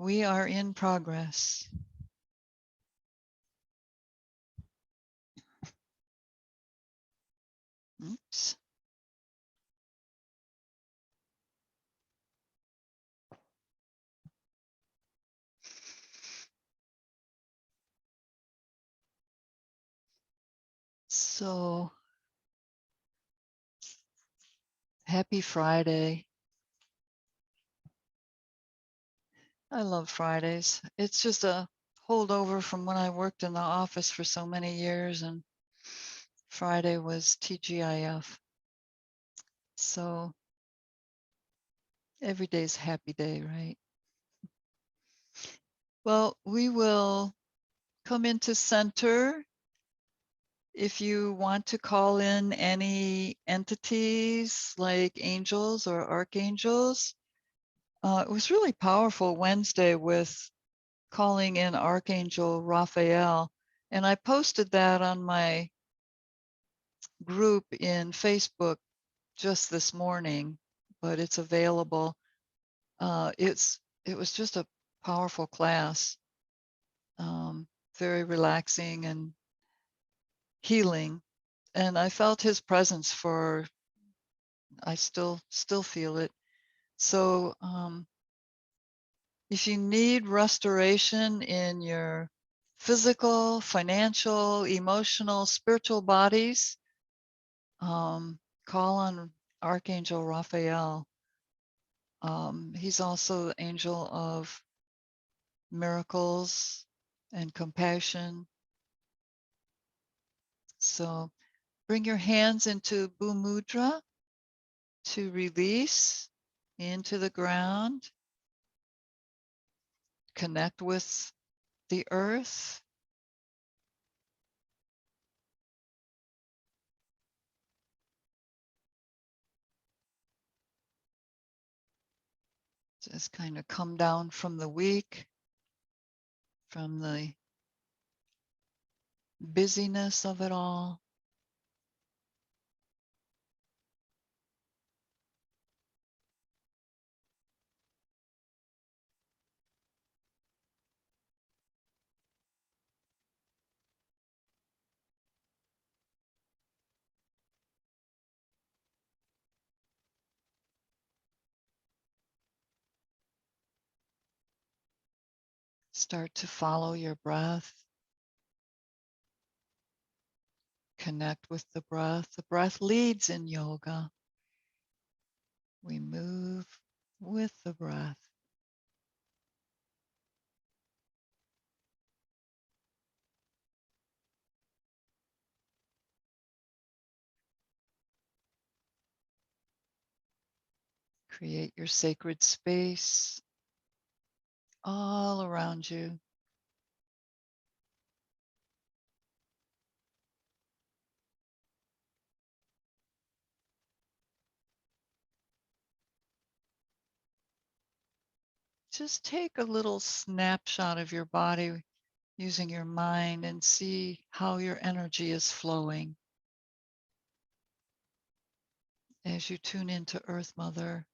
We are in progress. Oops. So, happy Friday. I love Fridays. It's just a holdover from when I worked in the office for so many years, and Friday was TGIF. So, every day's happy day, right? Well, we will come into center. If you want to call in any entities like angels or archangels, it was really powerful Wednesday with calling in Archangel Raphael. And I posted that on my group in Facebook just this morning, but it's available. It was just a powerful class, very relaxing and healing. And I felt his presence for, I still feel it. So if you need restoration in your physical, financial, emotional, spiritual bodies, call on Archangel Raphael. He's also the angel of miracles and compassion. So bring your hands into Bhumudra to release into the ground, connect with the earth. Just kind of come down from the week, from the busyness of it all. Start to follow your breath. Connect with the breath. The breath leads in yoga. We move with the breath. Create your sacred space all around you. Just take a little snapshot of your body using your mind and see how your energy is flowing as you tune into Earth Mother,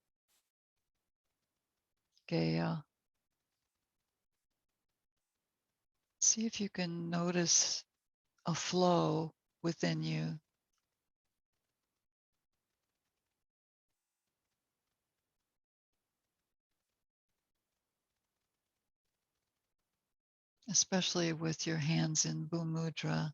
Gaia. See if you can notice a flow within you. Especially with your hands in Bhumudra.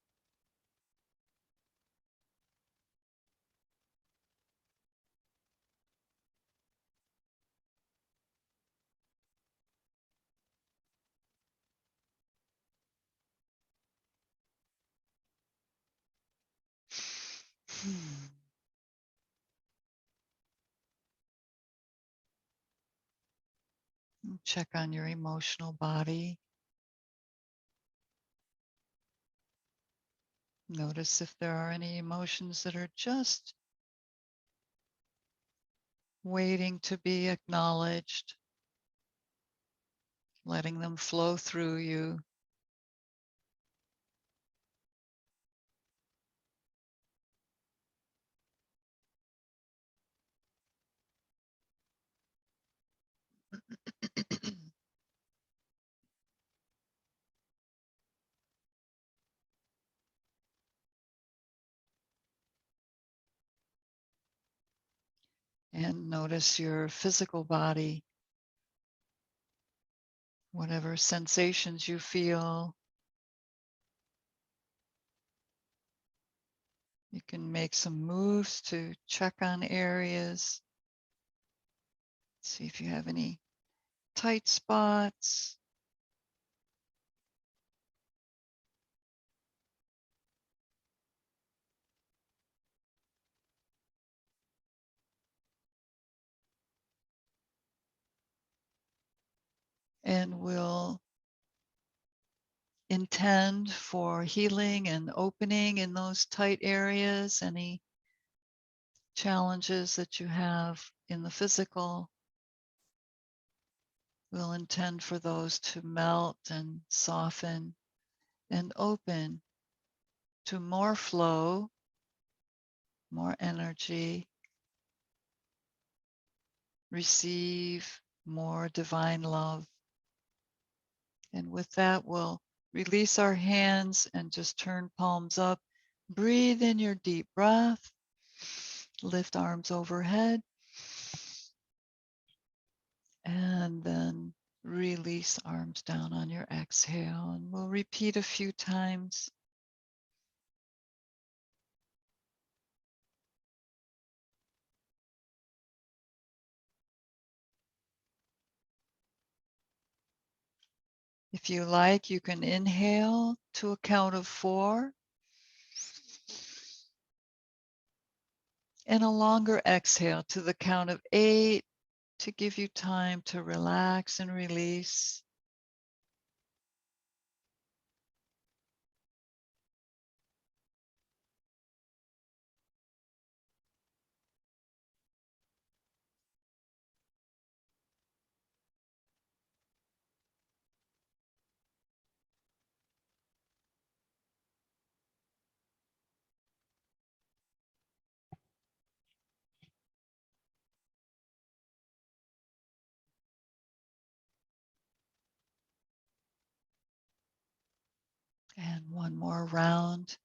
Check on your emotional body. Notice if there are any emotions that are just waiting to be acknowledged, letting them flow through you. And notice your physical body, whatever sensations you feel. You can make some moves to check on areas. See if you have any tight spots. And we'll intend for healing and opening in those tight areas, any challenges that you have in the physical. We'll intend for those to melt and soften and open to more flow, more energy, receive more divine love. And with that, we'll release our hands and just turn palms up. Breathe in your deep breath. Lift arms overhead. And then release arms down on your exhale. And we'll repeat a few times. If you like, you can inhale to a count of 4 and a longer exhale to the count of 8 to give you time to relax and release. And one more round.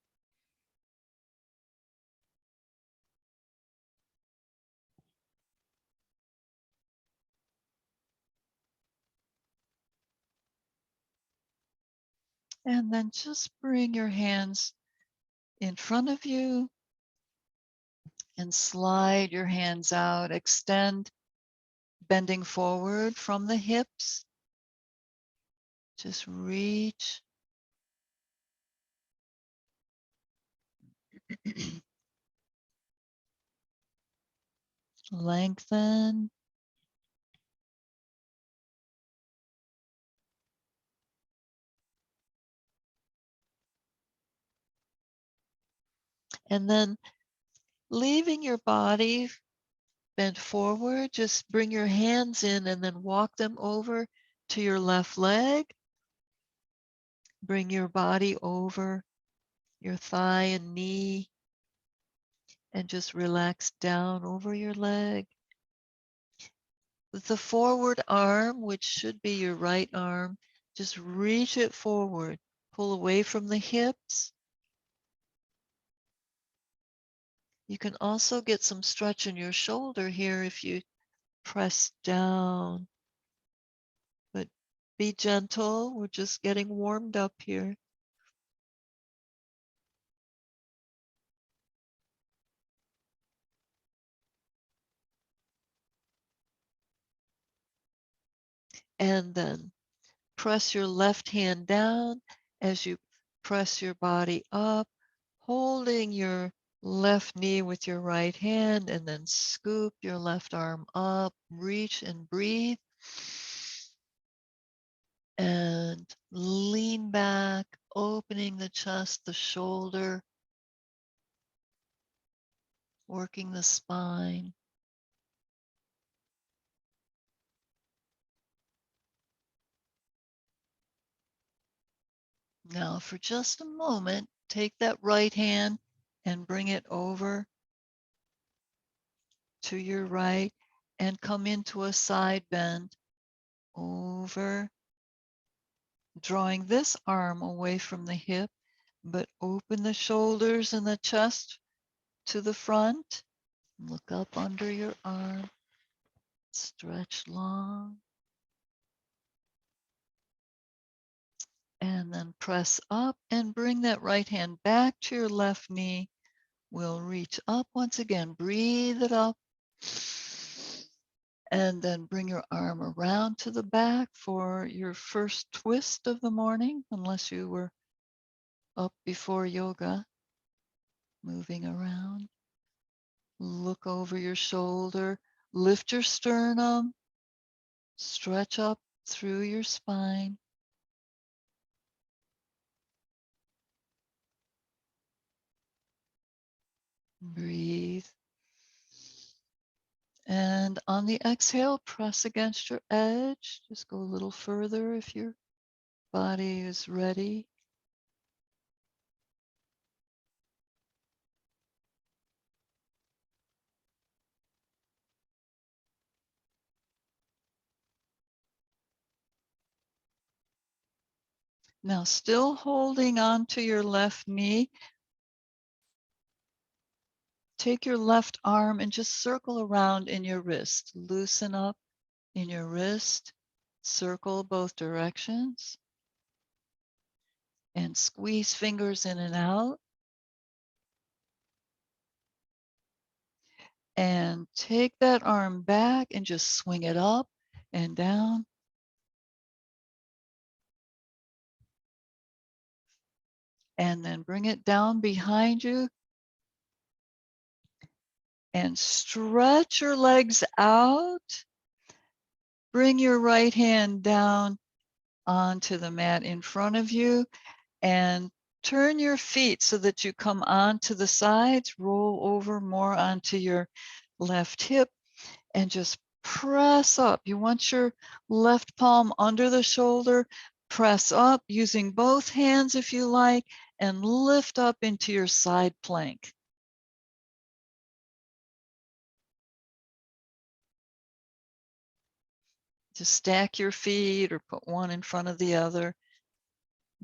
And then just bring your hands in front of you and slide your hands out. Extend, bending forward from the hips. Just reach. Lengthen. And then leaving your body bent forward, just bring your hands in and then walk them over to your left leg. Bring your body over your thigh and knee and just relax down over your leg. With the forward arm, which should be your right arm, just reach it forward. Pull away from the hips. You can also get some stretch in your shoulder here if you press down. But be gentle. We're just getting warmed up here. And then press your left hand down as you press your body up, holding your left knee with your right hand, and then scoop your left arm up, reach and breathe. And lean back, opening the chest, the shoulder, working the spine. Now, for just a moment, take that right hand and bring it over to your right and come into a side bend over, drawing this arm away from the hip, but open the shoulders and the chest to the front. Look up under your arm, stretch long, and then press up and bring that right hand back to your left knee. We'll reach up once again, breathe it up, and then bring your arm around to the back for your first twist of the morning, unless you were up before yoga, moving around. Look over your shoulder, lift your sternum, stretch up through your spine. Breathe. And on the exhale, press against your edge. Just go a little further if your body is ready. Now, still holding on to your left knee, take your left arm and just circle around in your wrist. Loosen up in your wrist, circle both directions, and squeeze fingers in and out. And take that arm back and just swing it up and down. And then bring it down behind you and stretch your legs out. Bring your right hand down onto the mat in front of you and turn your feet so that you come onto the sides, roll over more onto your left hip and just press up. You want your left palm under the shoulder, press up using both hands if you like, and lift up into your side plank. Just stack your feet or put one in front of the other,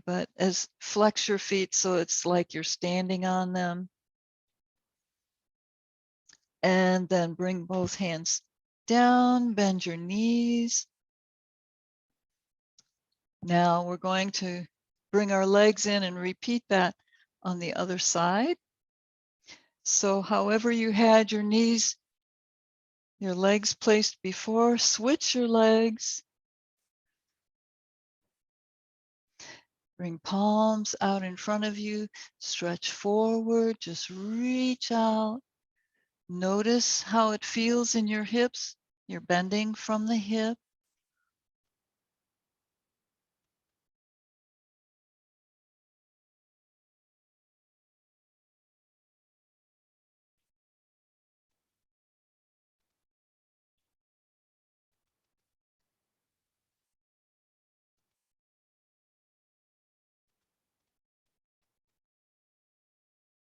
but as flex your feet so it's like you're standing on them. And then bring both hands down, bend your knees. Now we're going to bring our legs in and repeat that on the other side. So however you had your knees, your legs placed before, switch your legs. Bring palms out in front of you, stretch forward, just reach out. Notice how it feels in your hips. You're bending from the hip.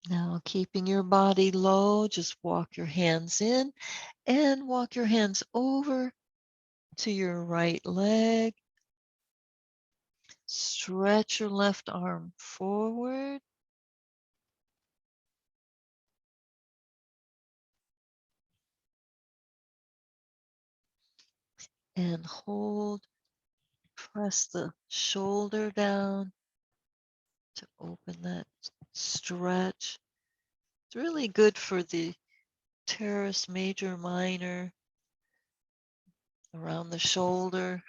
Now, keeping your body low, just walk your hands in and walk your hands over to your right leg. Stretch your left arm forward and hold. Press the shoulder down to open that stretch. It's really good for the teres major minor around the shoulder.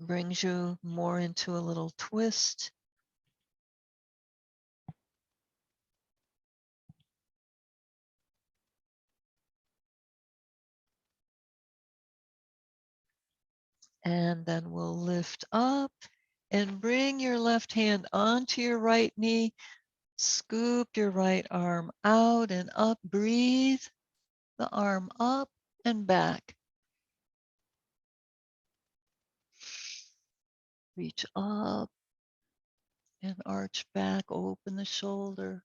Brings you more into a little twist. And then we'll lift up and bring your left hand onto your right knee. Scoop your right arm out and up. Breathe the arm up and back. Reach up and arch back, open the shoulder.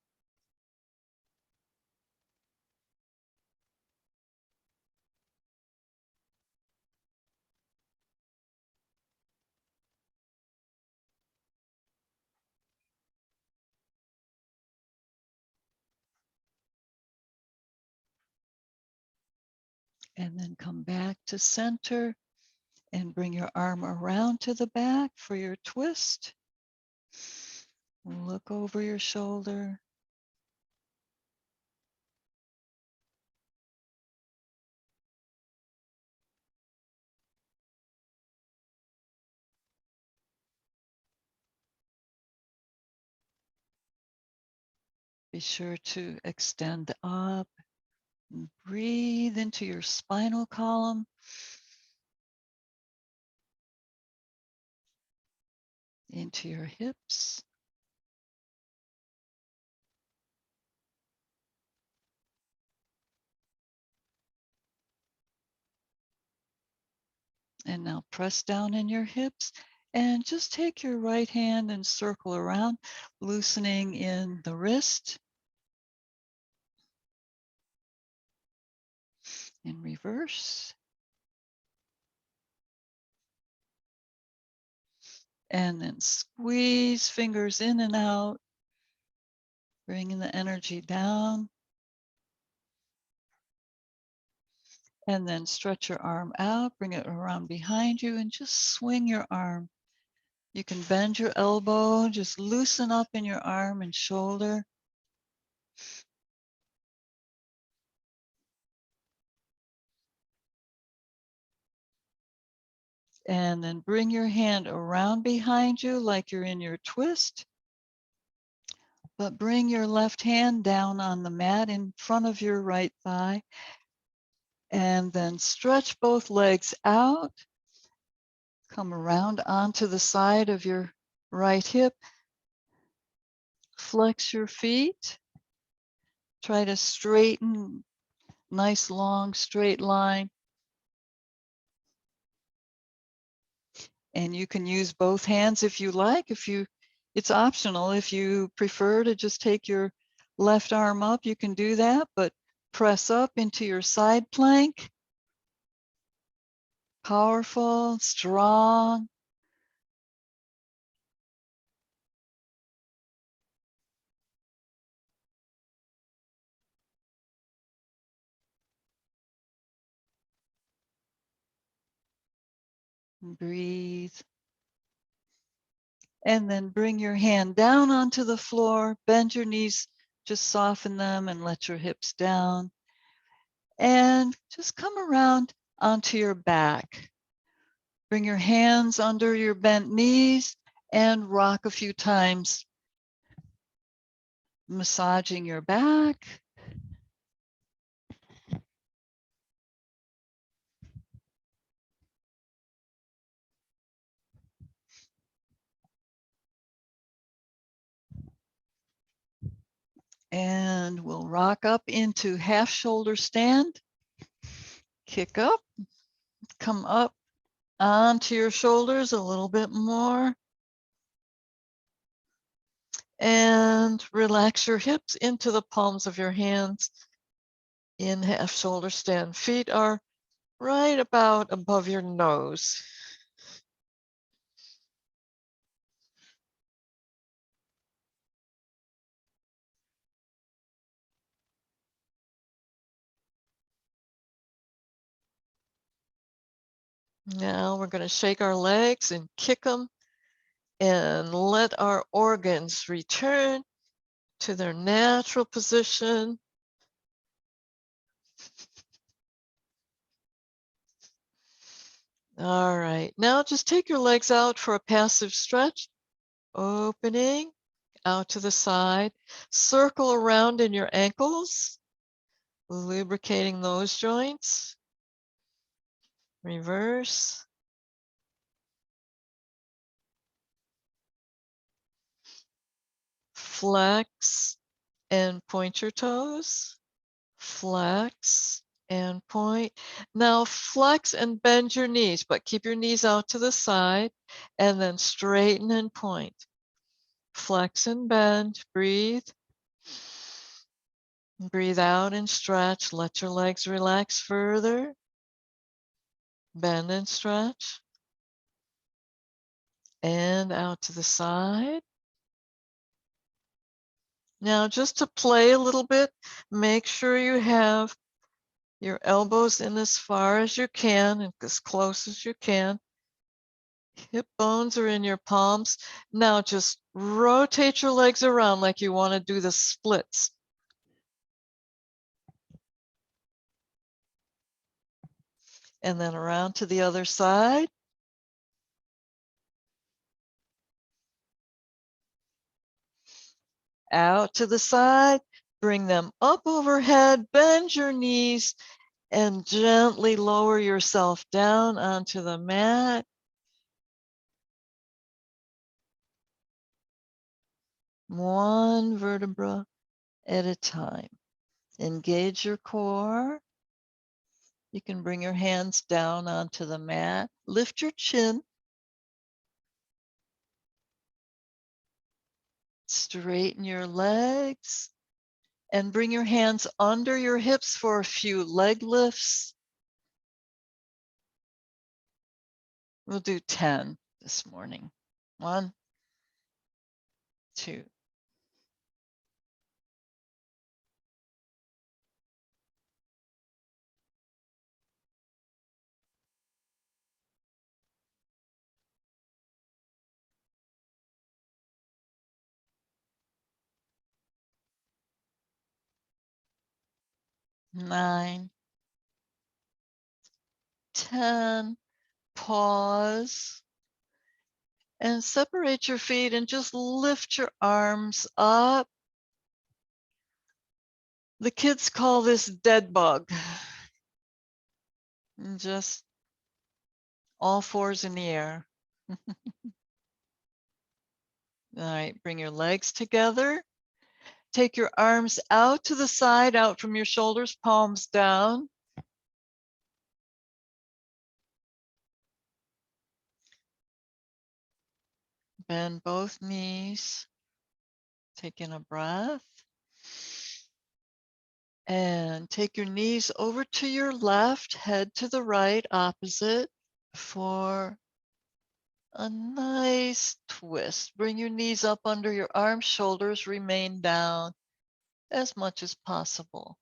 And then come back to center and bring your arm around to the back for your twist. Look over your shoulder. Be sure to extend up and breathe into your spinal column. Into your hips. And now press down in your hips and just take your right hand and circle around, loosening in the wrist. In reverse. And then squeeze fingers in and out, bringing the energy down. And then stretch your arm out, bring it around behind you, and just swing your arm. You can bend your elbow, just loosen up in your arm and shoulder. And then bring your hand around behind you like you're in your twist. But bring your left hand down on the mat in front of your right thigh. And then stretch both legs out. Come around onto the side of your right hip. Flex your feet. Try to straighten, nice long straight line. And you can use both hands if you like. It's optional. If you prefer to just take your left arm up, you can do that, but press up into your side plank. Powerful, strong. Breathe. And then bring your hand down onto the floor, bend your knees, just soften them and let your hips down. And just come around onto your back. Bring your hands under your bent knees and rock a few times, massaging your back. And we'll rock up into half shoulder stand. Kick up, come up onto your shoulders a little bit more. And relax your hips into the palms of your hands in half shoulder stand. Feet are right about above your nose. Now we're going to shake our legs and kick them and let our organs return to their natural position. All right, now just take your legs out for a passive stretch, opening out to the side, circle around in your ankles, lubricating those joints, reverse, flex and point your toes, flex and point. Now flex and bend your knees, but keep your knees out to the side and then straighten and point. Flex and bend, breathe. Breathe out and stretch. Let your legs relax further. Bend and stretch. And out to the side. Now just to play a little bit, make sure you have Your elbows in as far as you can and as close as you can. Hip bones are in your palms. Now just rotate your legs around like you want to do the splits. And then around to the other side. Out to the side. Bring them up overhead. Bend your knees and gently lower yourself down onto the mat. One vertebra at a time. Engage your core. You can bring your hands down onto the mat. Lift your chin. Straighten your legs and bring your hands under your hips for a few leg lifts. We'll do 10 this morning. 1, 2, 9, 10. Pause and separate your feet and just lift your arms up. The kids call this dead bug. And just all fours in the air. All right, bring your legs together. Take your arms out to the side, out from your shoulders, palms down. Bend both knees. Take in a breath. And take your knees over to your left, head to the right, opposite, for a nice twist. Bring your knees up under your arms, shoulders remain down as much as possible.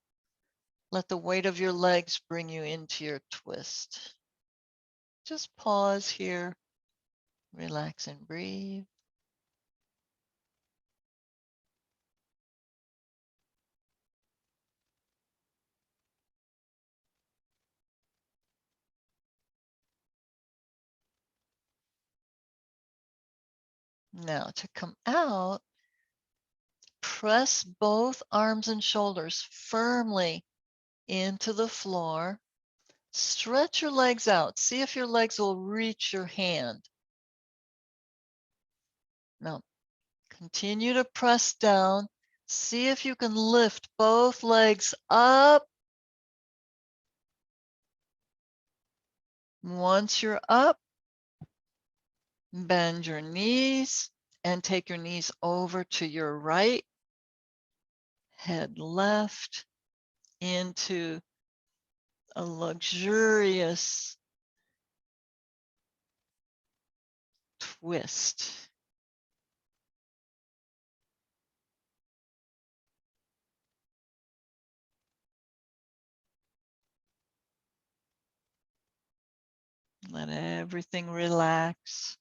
Let the weight of your legs bring you into your twist. Just pause here, relax and breathe. Now to come out, press both arms and shoulders firmly into the floor. Stretch your legs out. See if your legs will reach your hand. Now, continue to press down. See if you can lift both legs up. Once you're up, bend your knees and take your knees over to your right. Head left into a luxurious twist. Let everything relax.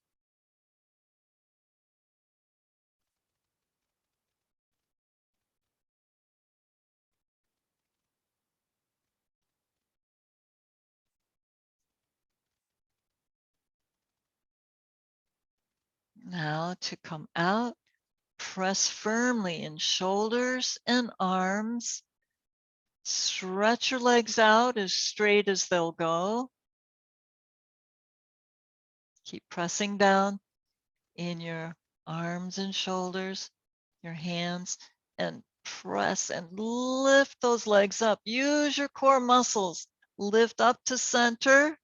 Now to come out, press firmly in shoulders and arms. Stretch your legs out as straight as they'll go. Keep pressing down in your arms and shoulders, your hands, and press and lift those legs up. Use your core muscles. Lift up to center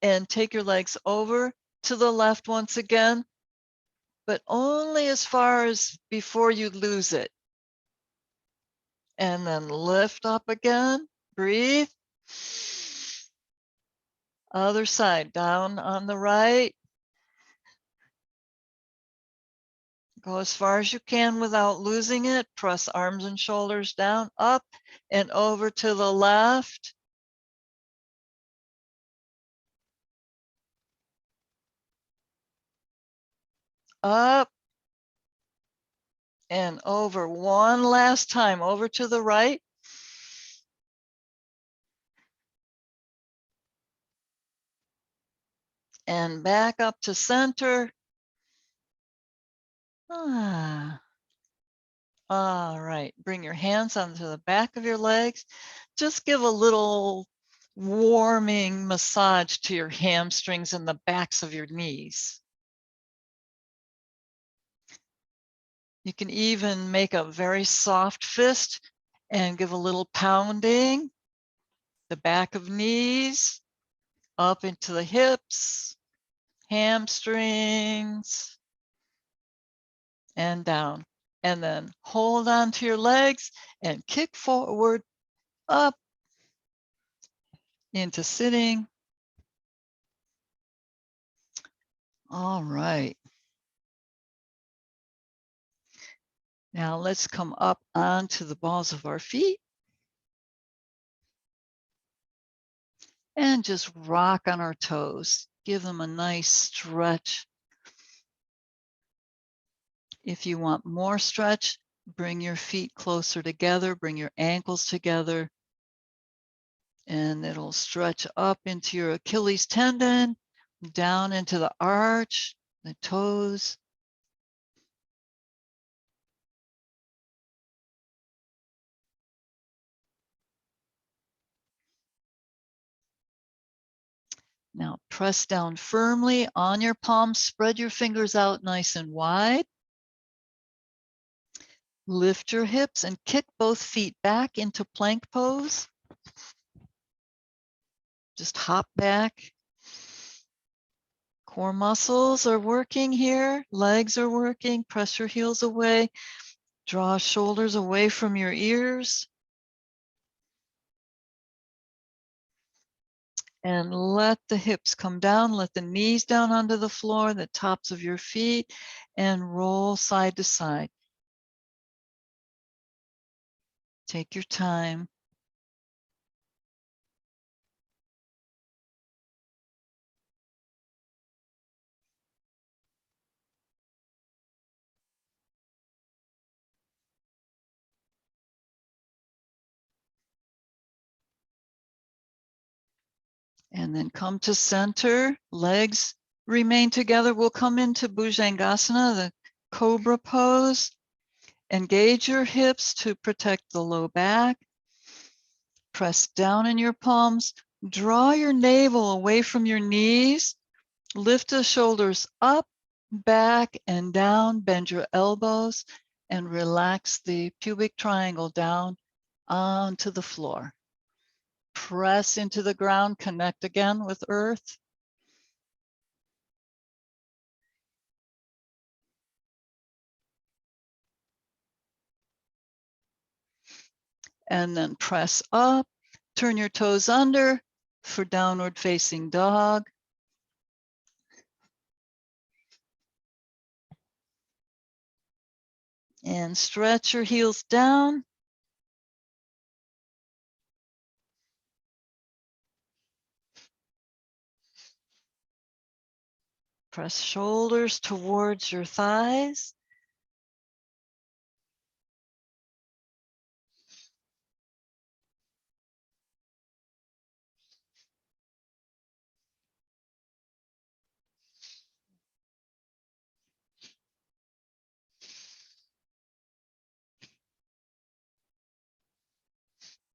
and take your legs over to the left once again, but only as far as before you lose it. And then lift up again, breathe. Other side, down on the right. Go as far as you can without losing it. Press arms and shoulders down, up and over to the left. Up and over. One last time, over to the right. And back up to center. Ah. All right, bring your hands onto the back of your legs. Just give a little warming massage to your hamstrings and the backs of your knees. You can even make a very soft fist and give a little pounding. The back of knees, up into the hips, hamstrings, and down. And then hold on to your legs and kick forward, up into sitting. All right. Now let's come up onto the balls of our feet and just rock on our toes. Give them a nice stretch. If you want more stretch, bring your feet closer together, bring your ankles together, and it'll stretch up into your Achilles tendon, down into the arch, the toes. Now press down firmly on your palms, spread your fingers out nice and wide. Lift your hips and kick both feet back into plank pose. Just hop back. Core muscles are working here. Legs are working. Press your heels away. Draw shoulders away from your ears. And let the hips come down. Let the knees down onto the floor, the tops of your feet, and roll side to side. Take your time. And then come to center. Legs remain together. We'll come into Bhujangasana, the cobra pose. Engage your hips to protect the low back. Press down in your palms. Draw your navel away from your knees. Lift the shoulders up, back, and down. Bend your elbows and relax the pubic triangle down onto the floor. Press into the ground, connect again with earth. And then press up, turn your toes under for downward facing dog. And stretch your heels down. Press shoulders towards your thighs.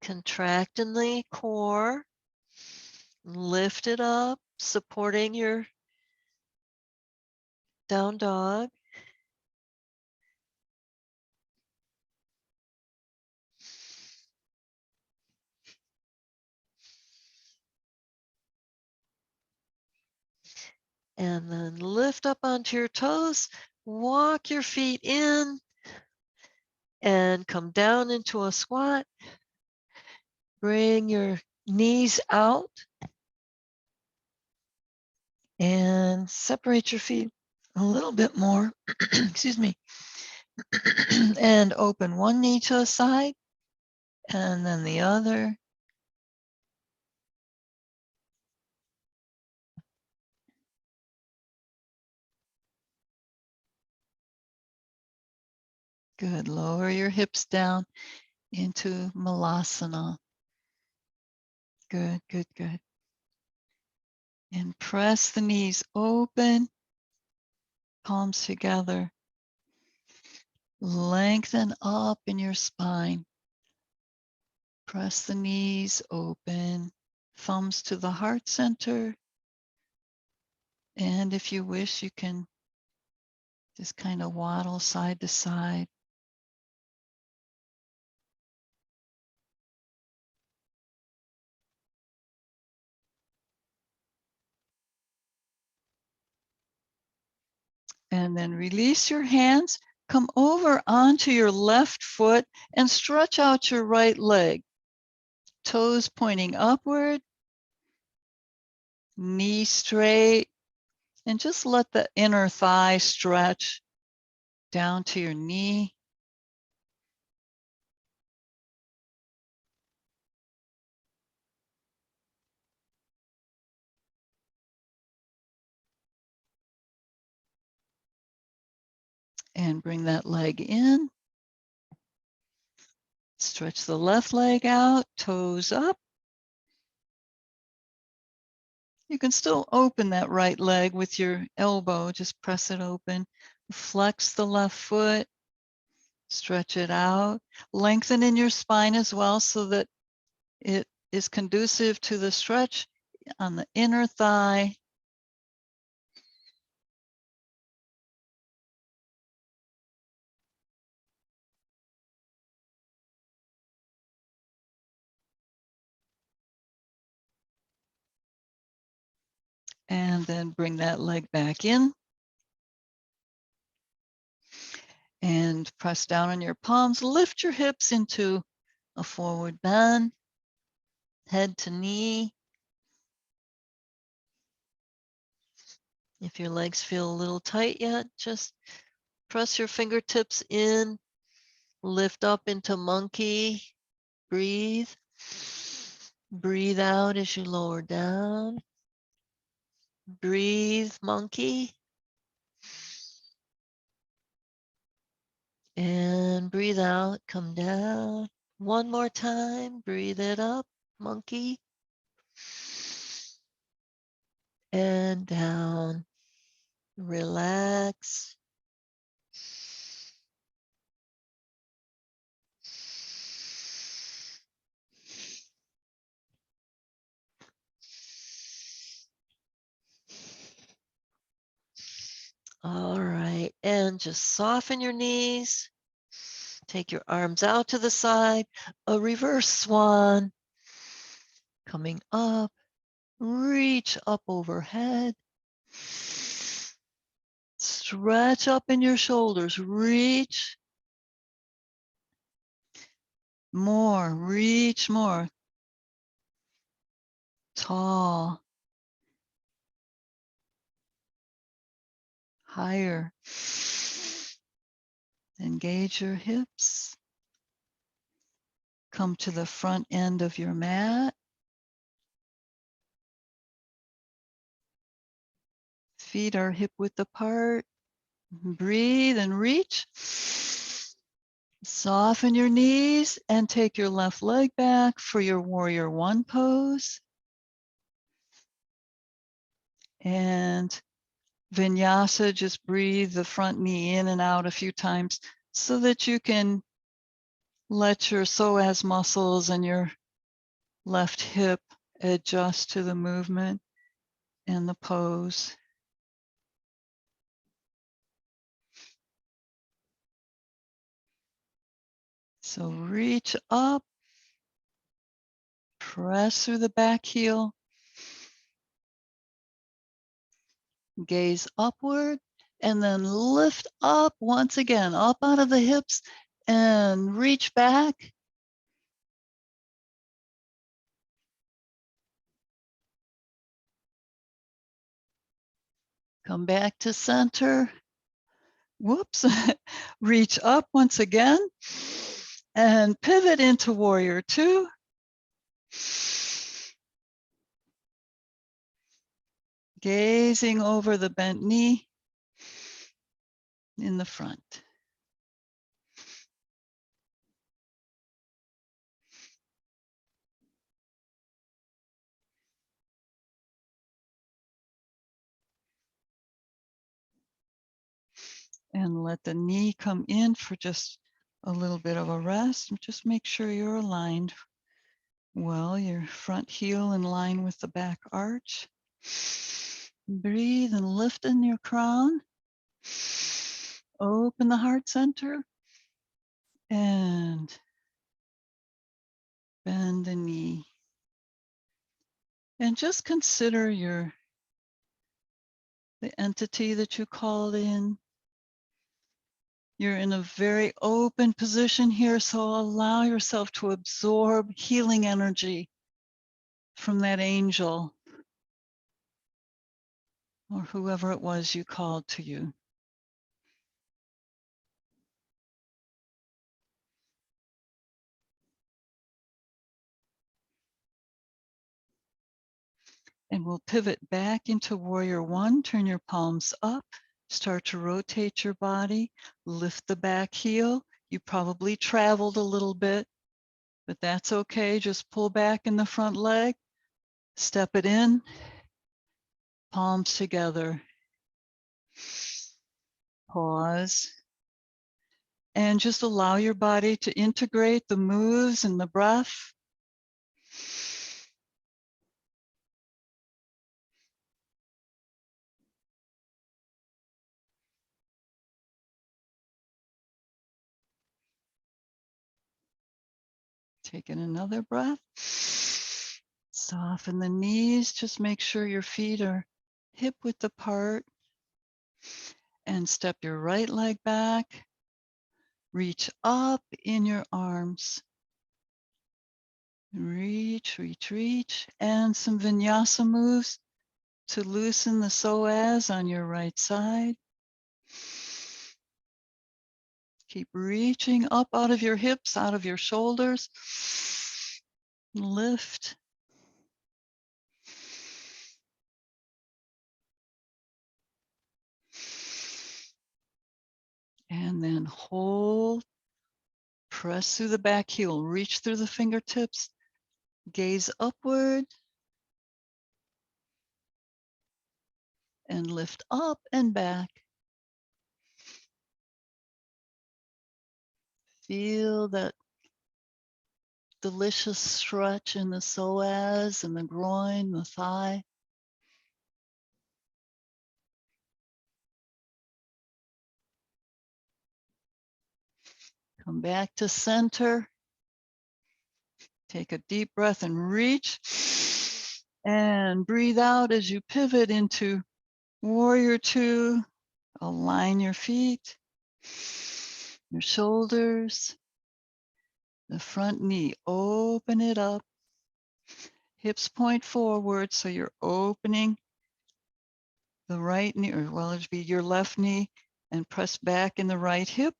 Contract in the core. Lift it up, supporting your down dog. And then lift up onto your toes. Walk your feet in and come down into a squat. Bring your knees out and separate your feet A little bit more, excuse me, and open one knee to a side and then the other. Good. Lower your hips down into Malasana. Good, good, good. And press the knees open, palms together. Lengthen up in your spine. Press the knees open, thumbs to the heart center. And if you wish, you can just kind of waddle side to side. And then release your hands, come over onto your left foot and stretch out your right leg. Toes pointing upward, knee straight, and just let the inner thigh stretch down to your knee. And bring that leg in. Stretch the left leg out, toes up. You can still open that right leg with your elbow, just press it open. Flex the left foot, stretch it out. Lengthen in your spine as well so that it is conducive to the stretch on the inner thigh. And then bring that leg back in. And press down on your palms. Lift your hips into a forward bend, head to knee. If your legs feel a little tight yet, just press your fingertips in, lift up into monkey, breathe. Breathe out as you lower down. Breathe, monkey. And breathe out, come down. One more time, breathe it up, monkey. And down. Relax. All right, and just soften your knees. Take your arms out to the side, a reverse swan. Coming up, reach up overhead. Stretch up in your shoulders, reach. More, reach more. Tall. Higher. Engage your hips. Come to the front end of your mat. Feet are hip width apart. Breathe and reach. Soften your knees and take your left leg back for your warrior one pose. And vinyasa, just breathe the front knee in and out a few times so that you can let your psoas muscles and your left hip adjust to the movement and the pose. So reach up, press through the back heel, gaze upward, and then lift up once again, up out of the hips and reach back. Come back to center. Whoops. Reach up once again and pivot into warrior two. Gazing over the bent knee in the front. And let the knee come in for just a little bit of a rest. Just make sure you're aligned well, your front heel in line with the back arch. Breathe and lift in your crown. Open the heart center and bend the knee. And just consider the entity that you called in. You're in a very open position here, so allow yourself to absorb healing energy from that angel or whoever it was you called to you. And we'll pivot back into warrior one. Turn your palms up, start to rotate your body, lift the back heel. You probably traveled a little bit, but that's okay. Just pull back in the front leg, step it in, palms together. Pause. And just allow your body to integrate the moves and the breath. Take in another breath. Soften the knees. Just make sure your feet are hip width apart. And step your right leg back. Reach up in your arms. Reach, reach, reach. And some vinyasa moves to loosen the psoas on your right side. Keep reaching up out of your hips, out of your shoulders. Lift. And then hold. Press through the back heel. Reach through the fingertips. Gaze upward. And lift up and back. Feel that delicious stretch in the psoas and the groin, the thigh. Come back to center. Take a deep breath and reach. And breathe out as you pivot into warrior two. Align your feet, your shoulders, the front knee. Open it up. Hips point forward, so you're opening the right knee, or well, it'd be your left knee, and press back in the right hip.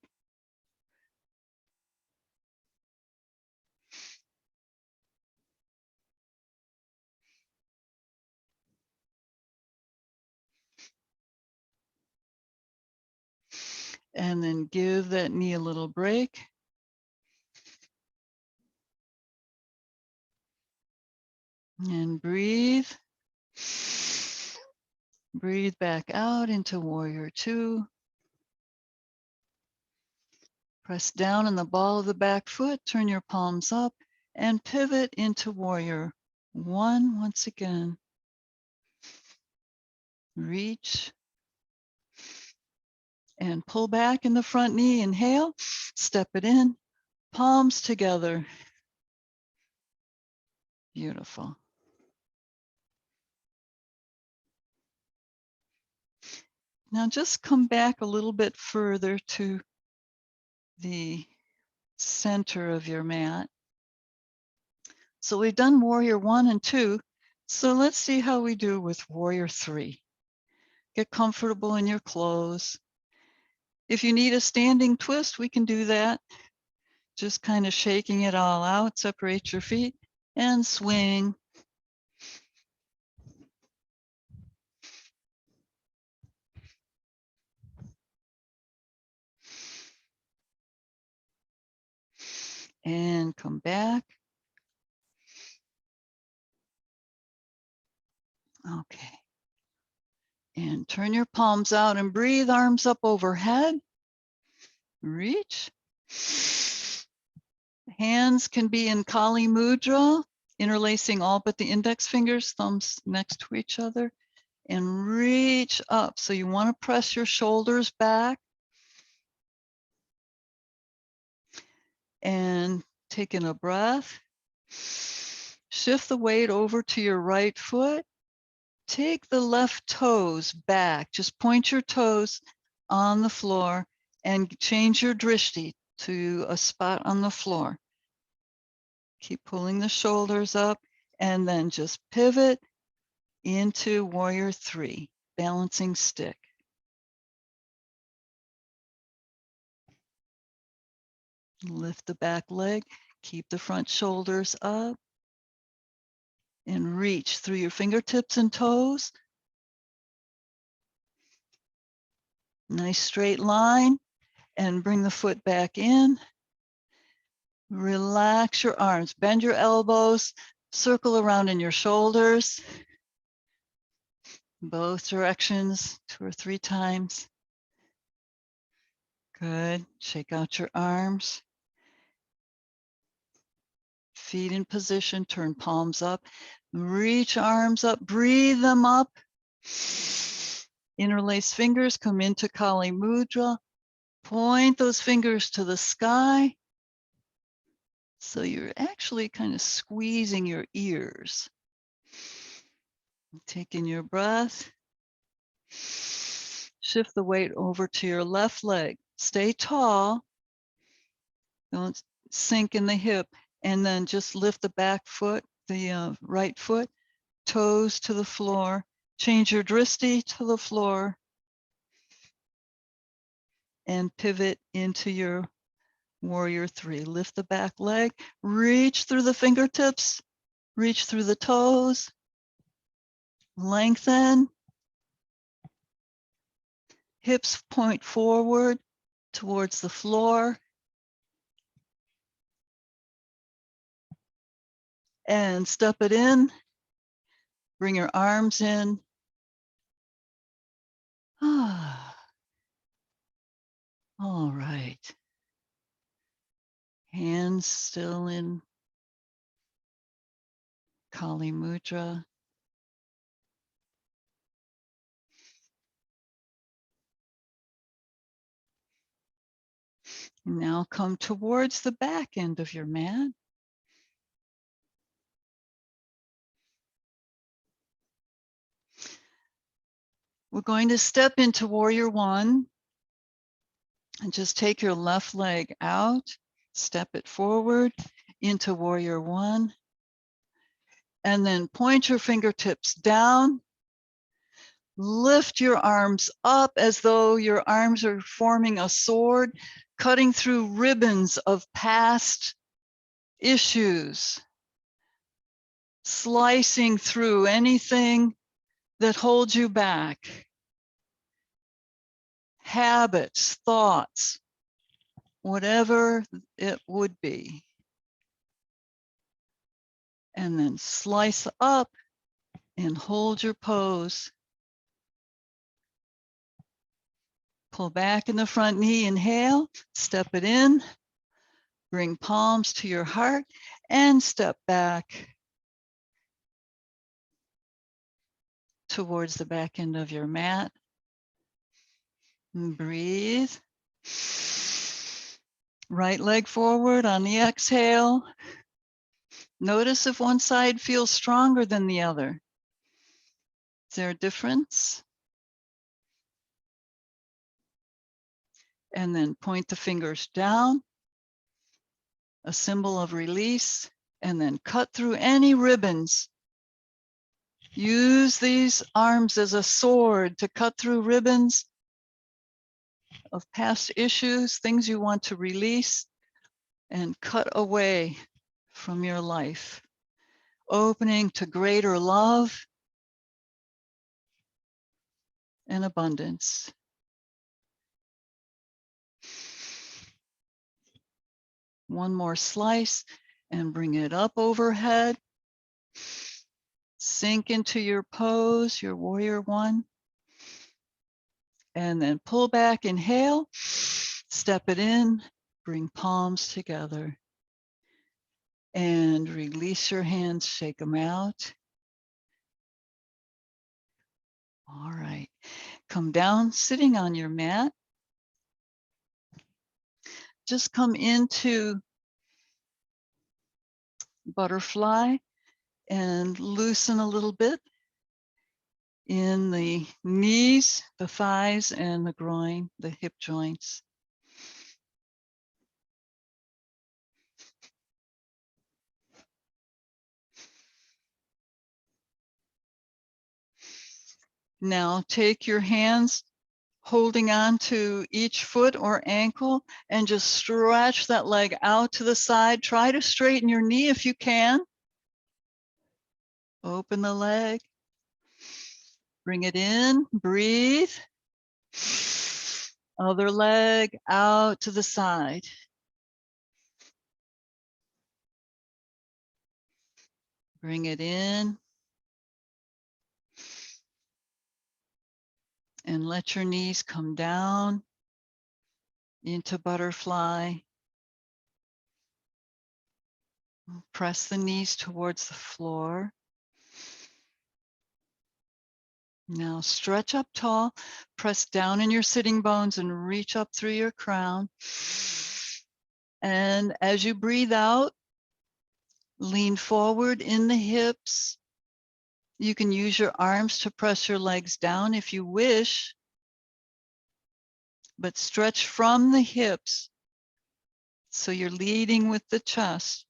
And then give that knee a little break. And breathe. Breathe back out into warrior two. Press down on the ball of the back foot, turn your palms up, and pivot into warrior one once again. Reach. And pull back in the front knee. Inhale, step it in, palms together. Beautiful. Now just come back a little bit further to the center of your mat. So we've done warrior one and two. So let's see how we do with warrior three. Get comfortable in your clothes. If you need a standing twist, we can do that. Just kind of shaking it all out, separate your feet and swing. And come back. Okay. And turn your palms out and breathe, arms up overhead. Reach. Hands can be in Kali Mudra, interlacing all but the index fingers, thumbs next to each other, and reach up. So you want to press your shoulders back and take in a breath. Shift the weight over to your right foot. Take the left toes back. Just point your toes on the floor and change your drishti to a spot on the floor. Keep pulling the shoulders up and then just pivot into warrior three, balancing stick. Lift the back leg, keep the front shoulders up and reach through your fingertips and toes. Nice straight line and bring the foot back in. Relax your arms, bend your elbows, circle around in your shoulders. Both directions 2 or 3 times. Good. Shake out your arms. Feet in position, turn palms up. Reach arms up, breathe them up. Interlace fingers, come into Kali Mudra. Point those fingers to the sky. So you're actually kind of squeezing your ears. Take in your breath. Shift the weight over to your left leg. Stay tall. Don't sink in the hip. And then just lift the back foot, the right foot, toes to the floor. Change your drishti to the floor. And pivot into your warrior three. Lift the back leg. Reach through the fingertips. Reach through the toes. Lengthen. Hips point forward towards the floor. And step it in. Bring your arms in. All right. Hands still in Kali Mudra. Now come towards the back end of your mat. We're going to step into warrior one and just take your left leg out, step it forward into warrior one, and then point your fingertips down. Lift your arms up as though your arms are forming a sword, cutting through ribbons of past issues, slicing through anything that holds you back, habits, thoughts, whatever it would be. And then slice up and hold your pose. Pull back in the front knee, inhale, step it in, bring palms to your heart and step back towards the back end of your mat. And breathe. Right leg forward on the exhale. Notice if one side feels stronger than the other. Is there a difference? And then point the fingers down, a symbol of release, and then cut through any ribbons Use these arms as a sword to cut through ribbons of past issues, things you want to release and cut away from your life, opening to greater love and abundance. One more slice and bring it up overhead. Sink into your pose, your warrior one. And then pull back, inhale, step it in, bring palms together. And release your hands, shake them out. All right, come down, sitting on your mat. Just come into butterfly and loosen a little bit in the knees, the thighs, and the groin, the hip joints. Now take your hands, holding on to each foot or ankle, and just stretch that leg out to the side. Try to straighten your knee if you can. Open the leg. Bring it in, breathe. Other leg out to the side. Bring it in. And let your knees come down into butterfly. Press the knees towards the floor. Now stretch up tall, press down in your sitting bones and reach up through your crown. And as you breathe out, lean forward in the hips. You can use your arms to press your legs down if you wish, but stretch from the hips. So you're leading with the chest,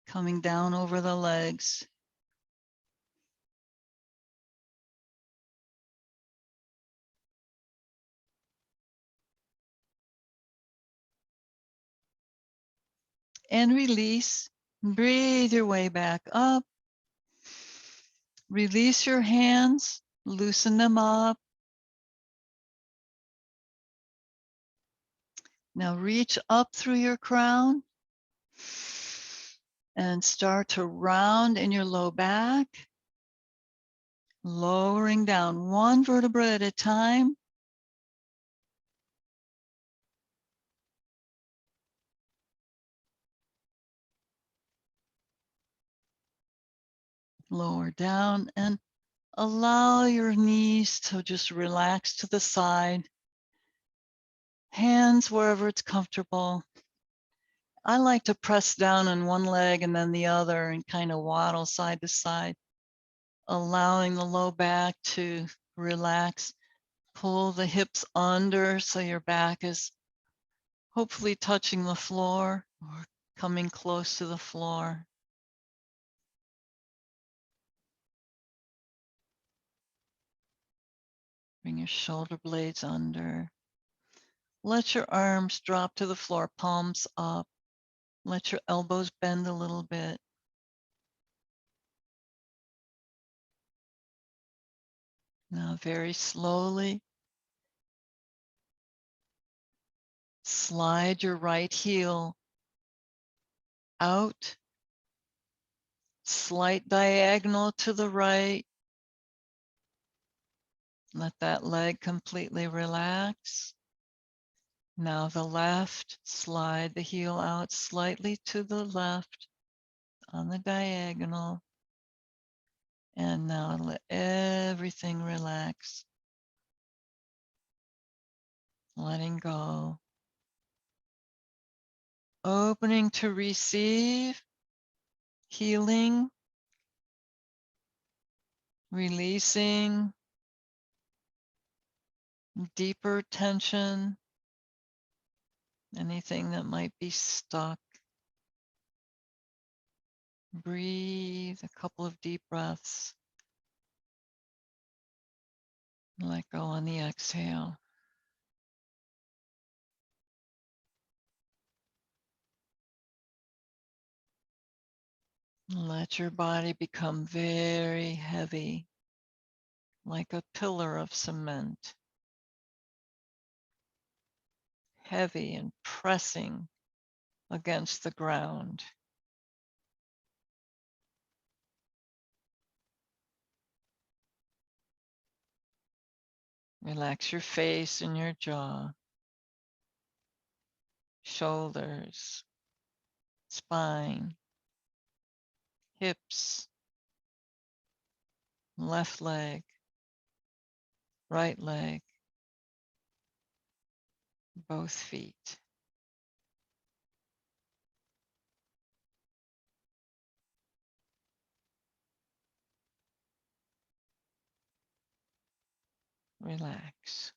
coming down over the legs. And release. Breathe your way back up. Release your hands, loosen them up. Now reach up through your crown and start to round in your low back, lowering down one vertebra at a time. Lower down and allow your knees to just relax to the side. Hands wherever it's comfortable. I like to press down on one leg and then the other and kind of waddle side to side, allowing the low back to relax. Pull the hips under so your back is hopefully touching the floor or coming close to the floor. Bring your shoulder blades under. Let your arms drop to the floor, palms up. Let your elbows bend a little bit. Now very slowly, slide your right heel out, slight diagonal to the right. Let that leg completely relax. Now the left, slide the heel out slightly to the left on the diagonal. And now let everything relax. Letting go. Opening to receive, healing, releasing, deeper tension, anything that might be stuck. Breathe a couple of deep breaths. Let go on the exhale. Let your body become very heavy, like a pillar of cement, heavy and pressing against the ground. Relax your face and your jaw, shoulders, spine, hips, left leg, right leg, both feet. Relax.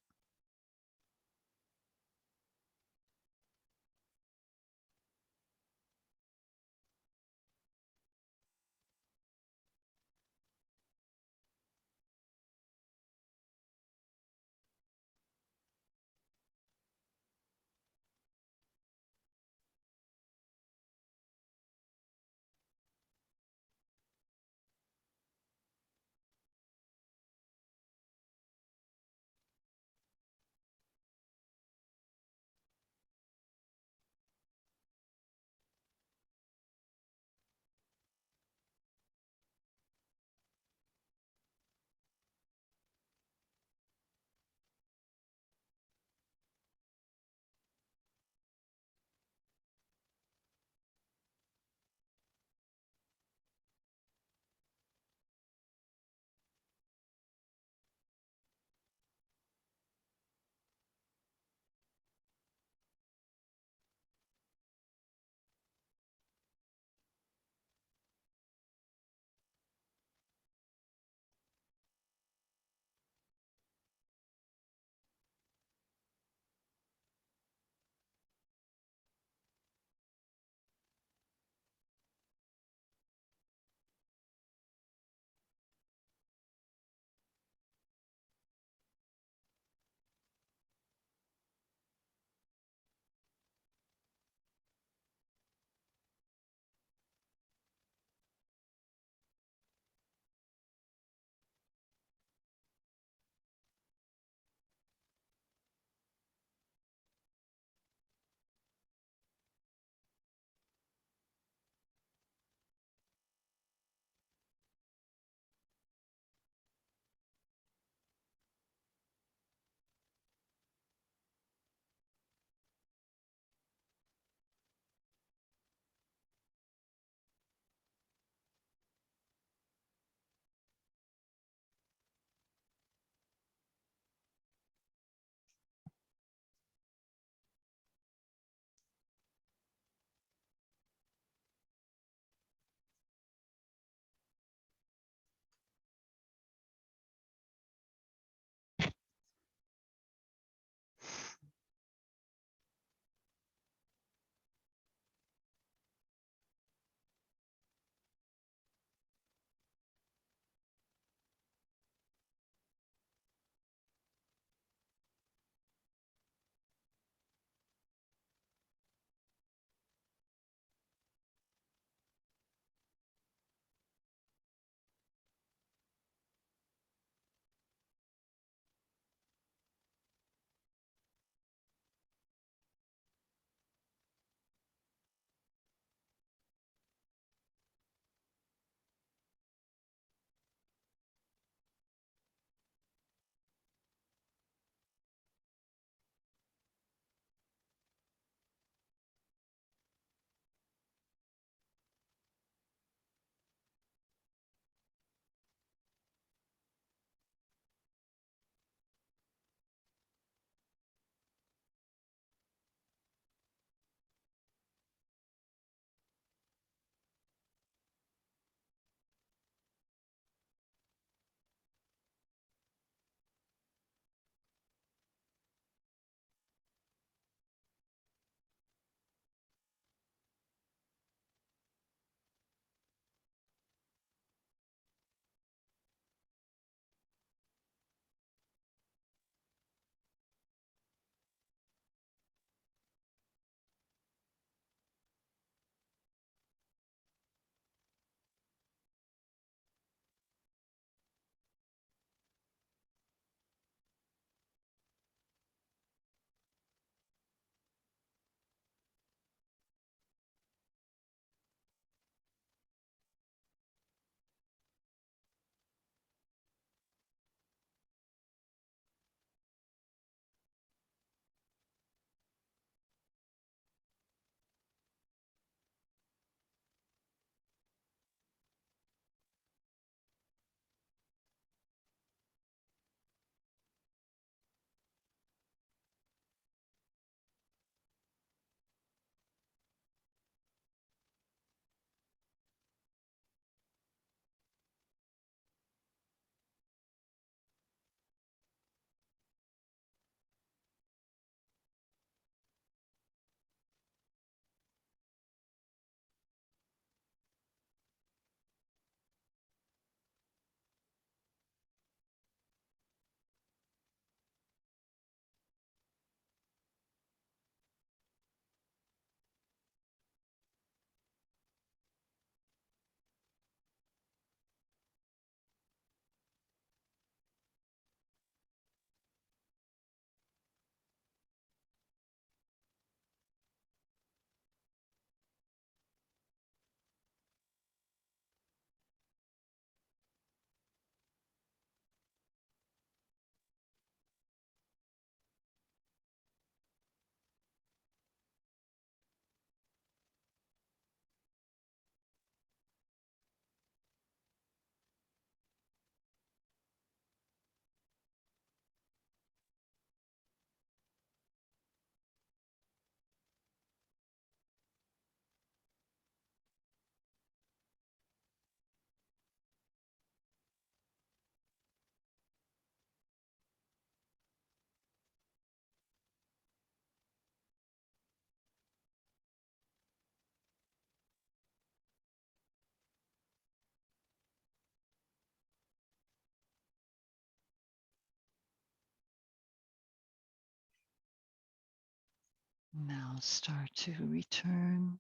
Now start to return.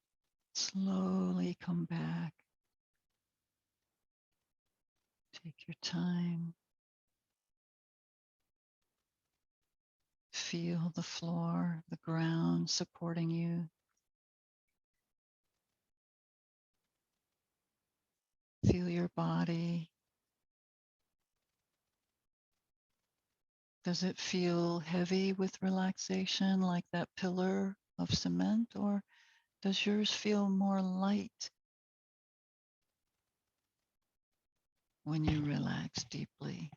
Slowly come back. Take your time. Feel the floor, the ground supporting you. Feel your body. Does it feel heavy with relaxation like that pillar of cement, or does yours feel more light when you relax deeply?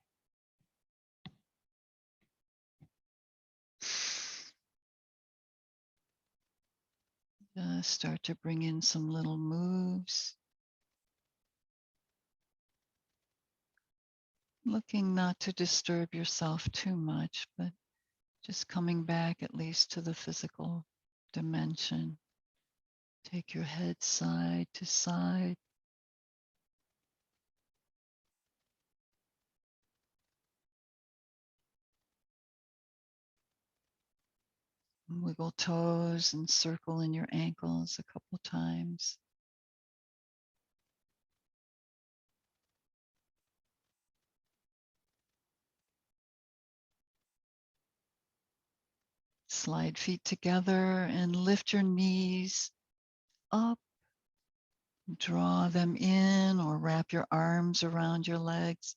Just start to bring in some little moves, looking not to disturb yourself too much, but just coming back at least to the physical dimension. Take your head side to side. Wiggle toes and circle in your ankles a couple times. Slide feet together and lift your knees up. Draw them in or wrap your arms around your legs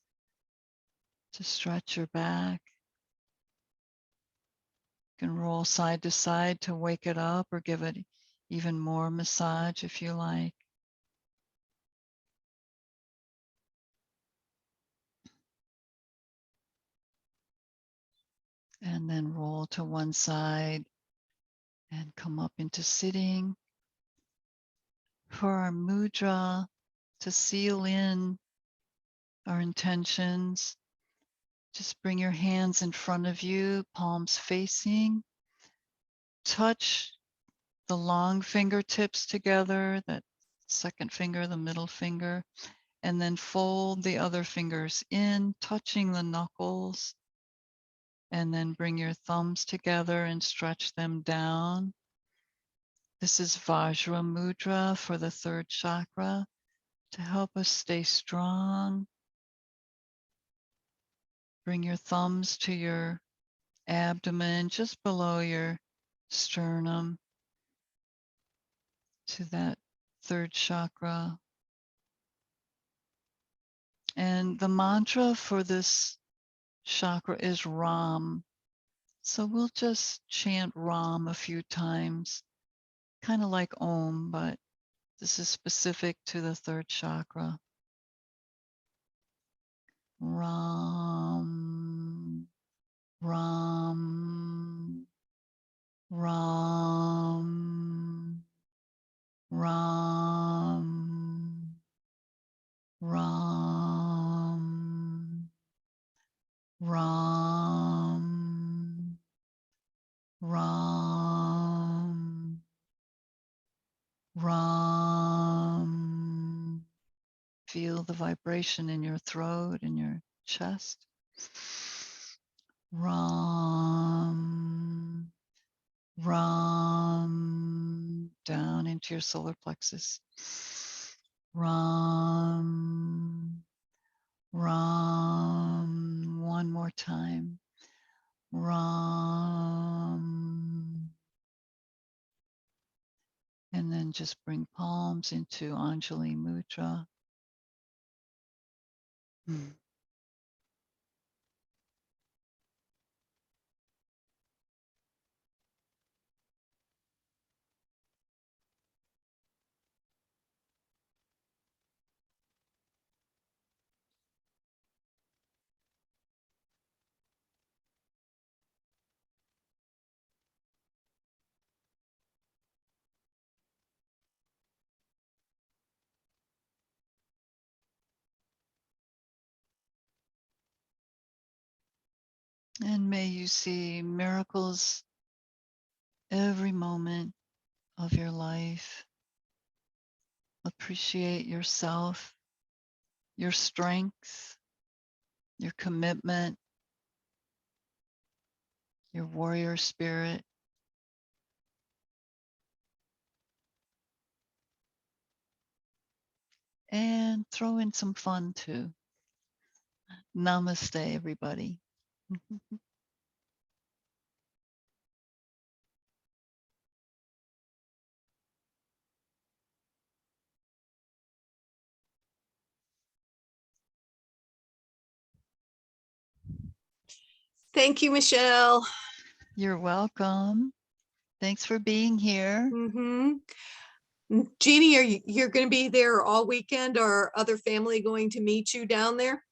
to stretch your back. You can roll side to side to wake it up or give it even more massage if you like. And then roll to one side and come up into sitting. For our mudra, to seal in our intentions, just bring your hands in front of you, palms facing. Touch the long fingertips together, that second finger, the middle finger, and then fold the other fingers in, touching the knuckles, and then bring your thumbs together and stretch them down. This is Vajra Mudra for the third chakra to help us stay strong. Bring your thumbs to your abdomen, just below your sternum, to that third chakra. And the mantra for this chakra is Ram. So we'll just chant Ram a few times, kind of like Om, but this is specific to the third chakra. Ram, Ram, Ram, Ram, Ram, Ram, Ram, Ram. Feel the vibration in your throat and your chest. Ram, Ram, down into your solar plexus. Ram, Ram, one more time. Ram. And then just bring palms into Anjali Mudra. And may you see miracles every moment of your life. Appreciate yourself, your strength, your commitment, your warrior spirit. and throw in some fun too. Namaste, everybody. Thank you, Michelle. You're welcome. Thanks for being here. Jeannie, you're going to be there all weekend, or other family going to meet you down there?